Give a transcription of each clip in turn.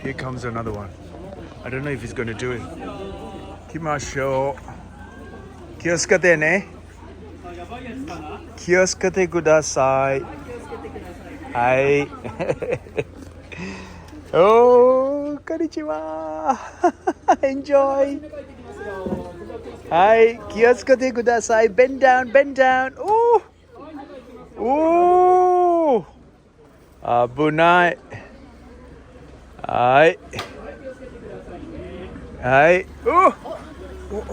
Here comes another one. I don't know if he's going to do it. 行きましょう。気をつけてね。気をつけてください。はい。おー、こんにちは。Enjoy。はい、気をつけてください。Bend down, bend down. おー、危ない。はい。はい。おおお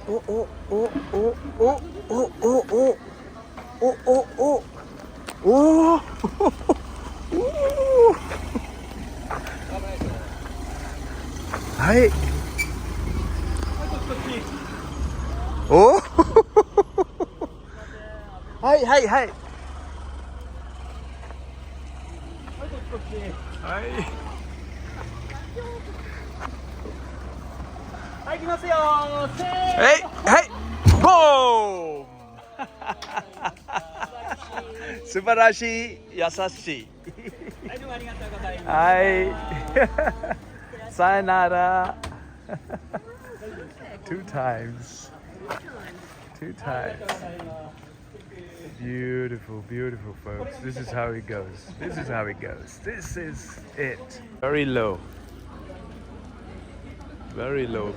おおおおおおおおおはい。おはいはいはい。はい。はい、行きますよ。せーの。はいはい。ボーン。素晴らしい。優しい。はい、どうもありがとうございます。はい。さよなら。Two times. Two times. Beautiful, beautiful, folks. This is how it goes. This is how it goes. This is it. Very low. Very low.